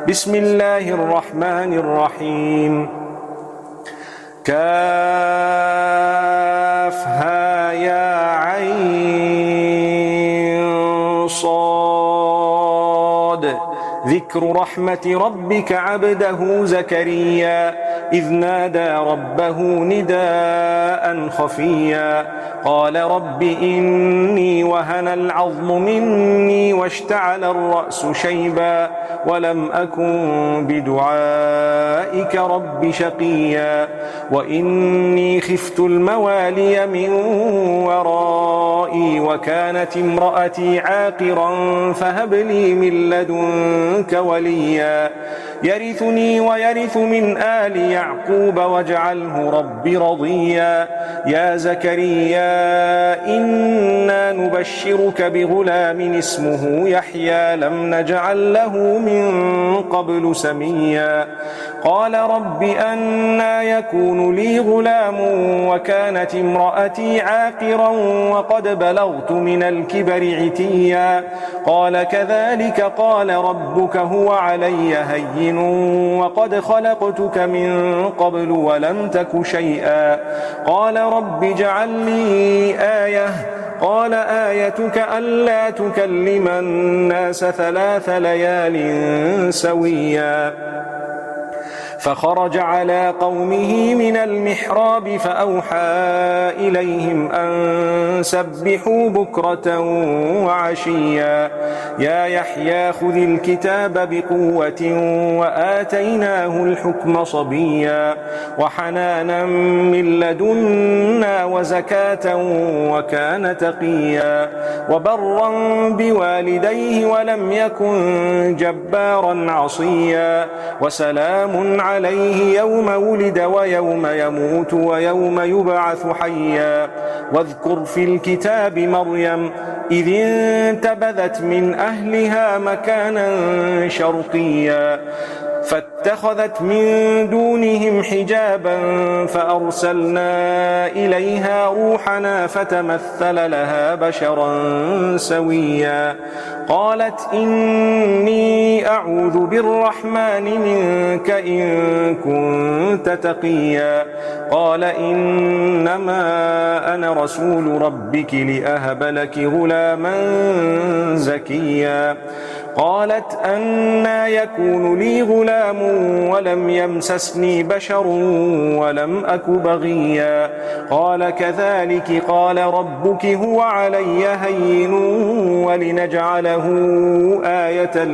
بسم الله الرحمن الرحيم كافها يا عين صاد ذكر رحمة ربك عبده زكريا إذ نادى ربه نداء خفيا قال رب إني وهن العظم مني واشتعل الرأس شيبا ولم أكن بدعائك رب شقيا وإني خفت الموالي من ورائي وكانت امرأتي عاقرا فهب لي من لدنك وليا يرثني ويرث من آل يعقوب واجعله رب رضيا يا زكريا إنا نبشرك بغلام اسمه يحيى لم نجعل له من قبل سميا قال رب أنى يكون لي غلام وكانت امرأتي عاقرا وقد بلغت من الكبر عتيا قال كذلك قال ربك هو علي هين وقد خلقتك من قبل ولم تك شيئا قال رب اجعل لي آية قال آيتك ألا تكلم الناس 3 ليال سويا فخرج على قومه من المحراب فأوحى إليهم أن سبحوا بكرة وعشيا يا يحيى خذ الكتاب بقوة وآتيناه الحكم صبيا وحنانا من لدنا وزكاة وكان تقيا وبرا بوالديه ولم يكن جبارا عصيا وسلام عليه يوم ولد ويوم يموت ويوم يبعث حيا واذكر في الكتاب مريم إذ انتبذت من أهلها مكانا شرقيا فاتخذت من دونهم حجابا فأرسلنا إليها روحنا فتمثل لها بشرا سويا قالت إني أعوذ بالرحمن منك إن كنت تقيا قال إنما أنا رسول ربك لأهب لك غلاما زكيا قالت أنى يكون لي غلام ولم يمسسني بشر ولم أك بغيا قال كذلك قال ربك هو علي هين ولنجعله آية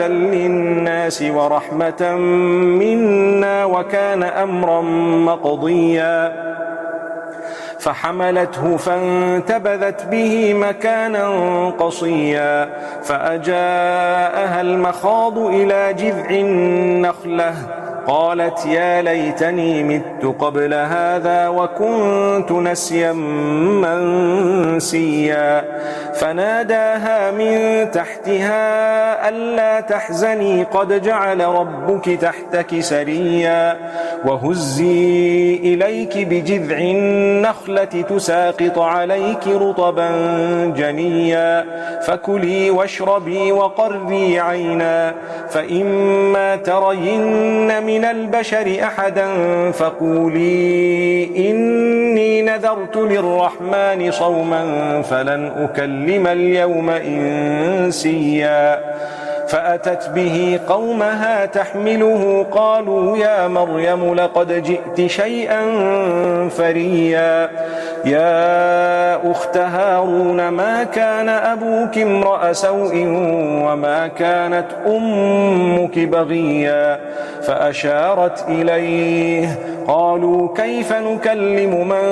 للناس ورحمة منا وكان أمرا مقضيا فحملته فانتبذت به مكانا قصيا فأجاءها المخاض إلى جذع النخلة قالت يا ليتني مت قبل هذا وكنت نسيا منسيا فناداها من تحتها ألا تحزني قد جعل ربك تحتك سريا وهزي إليك بجذع النخلة تساقط عليك رطبا جنيا فكلي واشربي وقري عينا فإما ترين من البشر أحدا فقولي إني نذرت للرحمن صوما فلن أكلم اليوم إنسيا فأتت به قومها تحمله قالوا يا مريم لقد جئت شيئا فريا يا أخت هارون ما كان أبوك امرأ سوء وما كانت أمك بغيا فأشارت إليه قالوا كيف نكلم من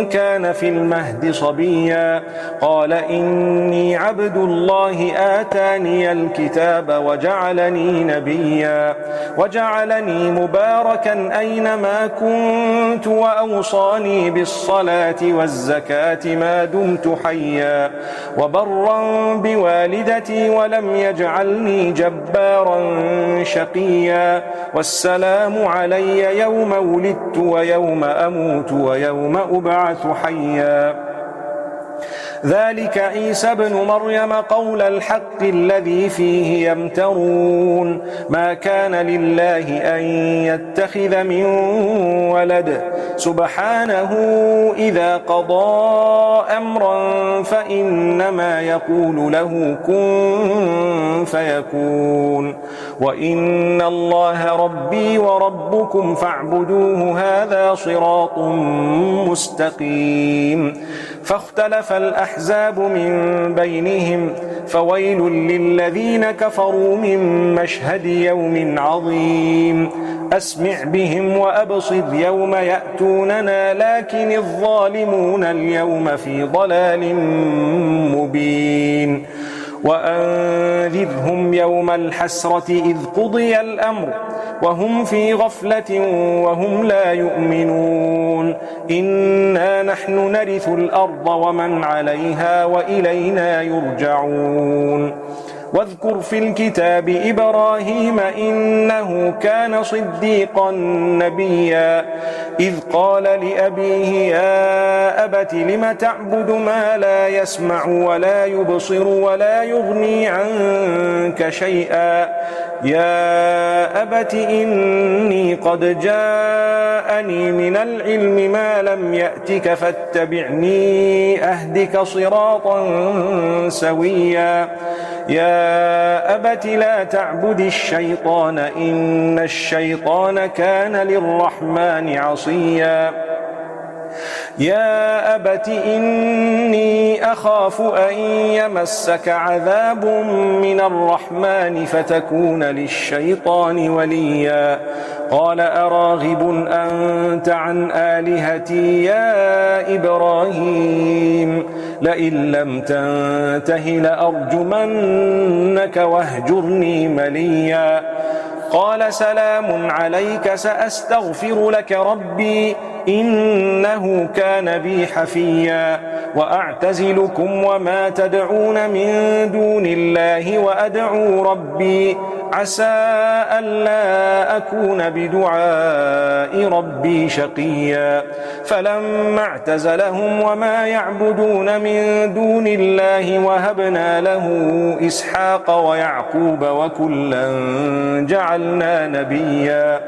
كان في المهد صبيا قال إني عبد الله آتاني الكتاب وجعلني نبيا وجعلني مباركا أينما كنت وأوصاني بالصلاة والزكاة ما دمت حيا وبرا بوالدتي ولم يجعلني جبارا شقيا والسلام علي يوم ولدت ويوم أموت ويوم أبعث حيا ذلك عيسى ابن مريم قول الحق الذي فيه يمترون ما كان لله أن يتخذ من ولد سبحانه إذا قضى أمرا فإنما يقول له كن فيكون وإن الله ربي وربكم فاعبدوه هذا صراط مستقيم فاختلف الأحزاب من بينهم فويل للذين كفروا من مشهد يوم عظيم أسمع بهم وأبصر يوم يأتوننا لكن الظالمون اليوم في ضلال مبين وأنذرهم يوم الحسرة إذ قضي الأمر وهم في غفلة وهم لا يؤمنون إنا نحن نرث الأرض ومن عليها وإلينا يرجعون واذكر في الكتاب إبراهيم إنه كان صديقا نبيا إذ قال لأبيه يا أبت لم تعبد ما لا يسمع ولا يبصر ولا يغني عنك شيئا يا أبت إني قد جاءني من العلم ما لم يأتك فاتبعني أهدك صراطا سويا يا أبت لا تعبد الشيطان إن الشيطان كان للرحمن عصيا يا أبت إني أخاف أن يمسك عذاب من الرحمن فتكون للشيطان وليا قال أراغب أنت عن آلهتي يا إبراهيم لئن لم تنته لأرجمنك واهجرني مليا قال سلام عليك سأستغفر لك ربي إنه كان بي حفيا وأعتزلكم وما تدعون من دون الله وأدعو ربي عسى ألا أكون بدعاء ربي شقيا فلما اعتزلهم وما يعبدون من دون الله وهبنا له إسحاق ويعقوب وكلا جعلنا نبيا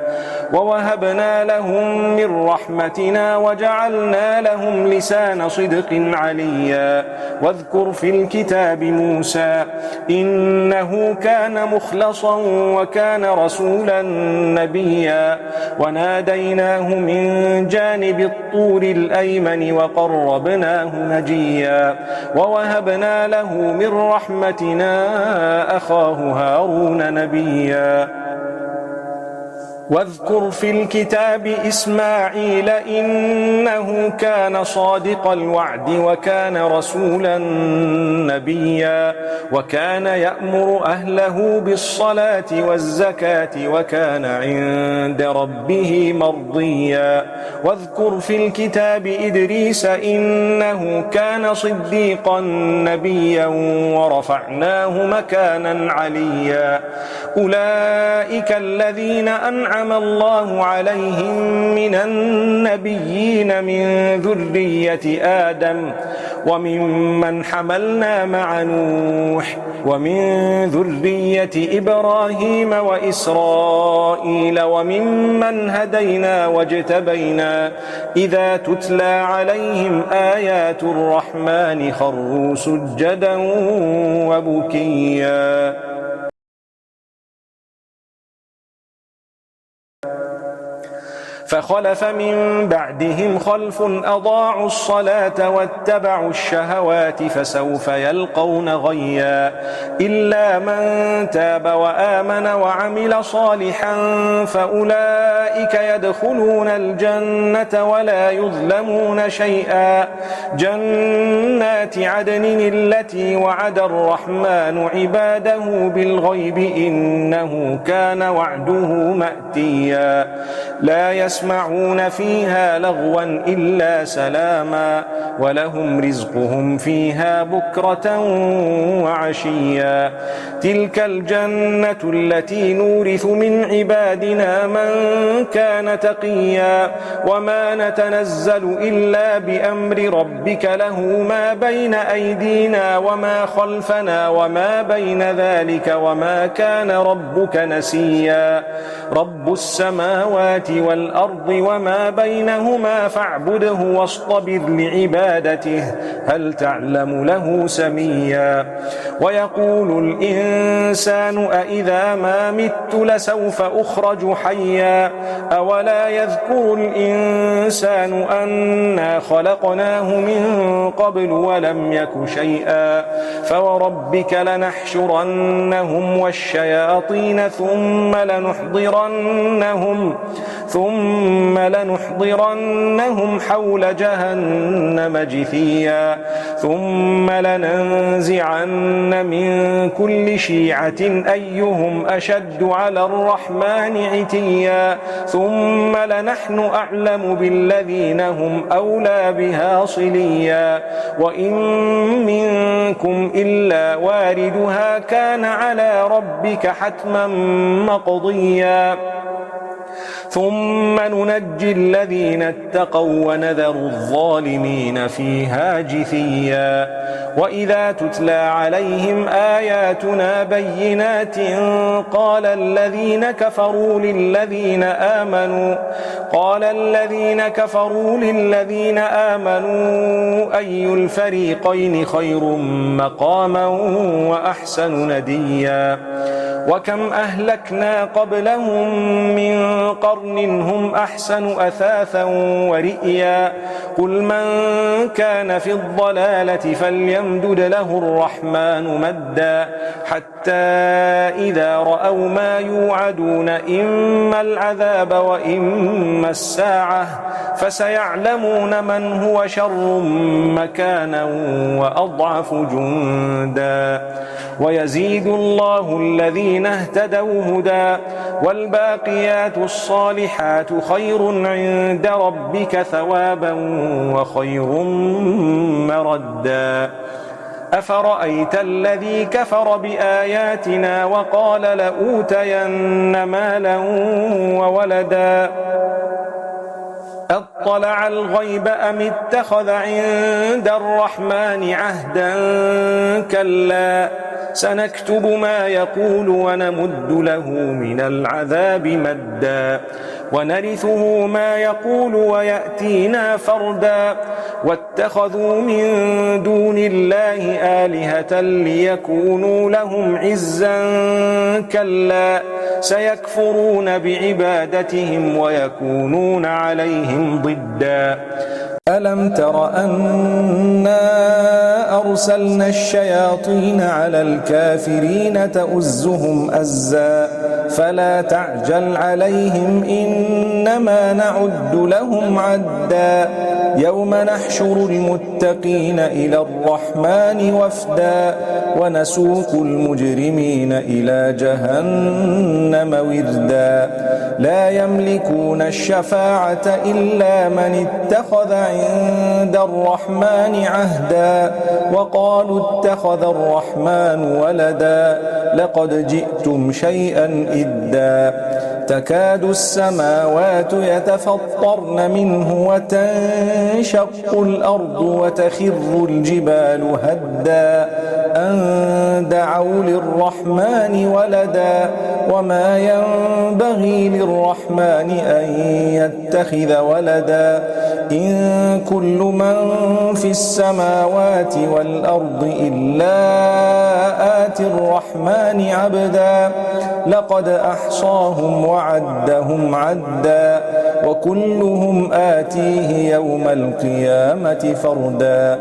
ووهبنا لهم من رحمتنا وجعلنا لهم لسان صدق عليا واذكر في الكتاب موسى إنه كان مخلصا وكان رسولا نبيا وناديناه من جانب الطور الأيمن وقربناه نجيا ووهبنا له من رحمتنا أخاه هارون نبيا واذكر في الكتاب إسماعيل إنه كان صادق الوعد وكان رسولا نبيا وكان يأمر أهله بالصلاة والزكاة وكان عند ربه مرضيا واذكر في الكتاب إدريس إنه كان صديقا نبيا ورفعناه مكانا عليا أولئك الذين أنعم الله عليهم من النبيين من ذرية آدم وممن حملنا مع نوح ومن ذرية إبراهيم وإسرائيل وممن هدينا واجتبينا إذا تتلى عليهم آيات الرحمن خروا سجدا وبكيا فخلف من بعدهم خلف أضاعوا الصلاة واتبعوا الشهوات فسوف يلقون غيا إلا من تاب وآمن وعمل صالحا فأولئك يدخلون الجنة ولا يظلمون شيئا جنات عدن التي وعد الرحمن عباده بالغيب إنه كان وعده مأتيا لا يسمعون يسمعون فيها لغوا إلا سلاما ولهم رزقهم فيها بكرة وعشيا تلك الجنة التي نورث من عبادنا من كان تقيا وما نتنزل إلا بأمر ربك له ما بين أيدينا وما خلفنا وما بين ذلك وما كان ربك نسيا رب السماوات والأرض وما بينهما فاعبده واصطبر لعبادته هل تعلم له سميا ويقول الإنسان أإذا ما مت لسوف أخرج حيا أولا يذكر الإنسان أنا خلقناه من قبل ولم يك شيئا فوربك لنحشرنهم والشياطين ثم لنحضرنهم حول جهنم جثيا ثم لننزعن من كل شيعة أيهم أشد على الرحمن عتيا ثم لنحن أعلم بالذين هم أولى بها صليا وإن منكم إلا واردها كان على ربك حتما مقضيا ثم ننجي الذين اتقوا ونذر الظالمين فيها جثيا وإذا تتلى عليهم آياتنا بينات قال الذين كفروا للذين آمنوا أي الفريقين خير مقاما وأحسن نديا وكم أهلكنا قبلهم من قرن هم أحسن أثاثا ورئيا قل من كان في الضلالة فليمدد له الرحمن مدا حتى إذا رأوا ما يوعدون إما العذاب وإما الساعة فسيعلمون من هو شر مكانا وأضعف جندا ويزيد الله الذين اهتدوا هدى والباقيات الصالحات خير عند ربك ثوابا وخير مردا أفرأيت الذي كفر بآياتنا وقال لأوتين مالا وولدا أطلع الغيب أم اتخذ عند الرحمن عهدا كلا سنكتب ما يقول ونمد له من العذاب مدا ونرثه ما يقول ويأتينا فردا واتخذوا من دون الله آلهة ليكونوا لهم عزا كلا سيكفرون بعبادتهم ويكونون عليهم ضدا ألم تر أنا أرسلنا الشياطين على الكافرين تؤزهم أزا فلا تعجل عليهم إنما نعد لهم عدا يوم نحشر المتقين إلى الرحمن وفدا ونسوق المجرمين إلى جهنم وردا لا يملكون الشفاعة إلا من اتخذ عند الرحمن عهدا وقالوا اتخذ الرحمن ولدا لقد جئتم شيئا إدا تكاد السماوات يتفطرن منه وتنشق الأرض وتخر الجبال هدا أن دعوا للرحمن ولدا وما ينبغي للرحمن أن يتخذ ولدا إن كل من في السماوات والأرض إلا آتي الرحمن عبدا لقد أحصاهم وعدهم عدا وكلهم آتيه يوم القيامة فردا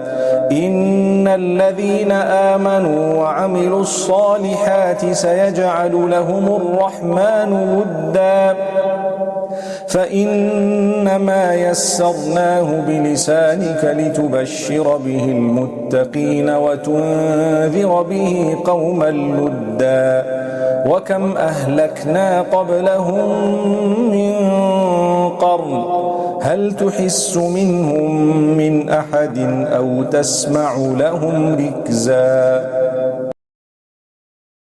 إن الذين آمنوا وعملوا الصالحات سيجعل لهم الرحمن ودا فإنما يسرناه بلسانك لتبشر به المتقين وتنذر به قوما لدا وكم أهلكنا قبلهم من قرن هل تحس منهم من أحد أو تسمع لهم ركزا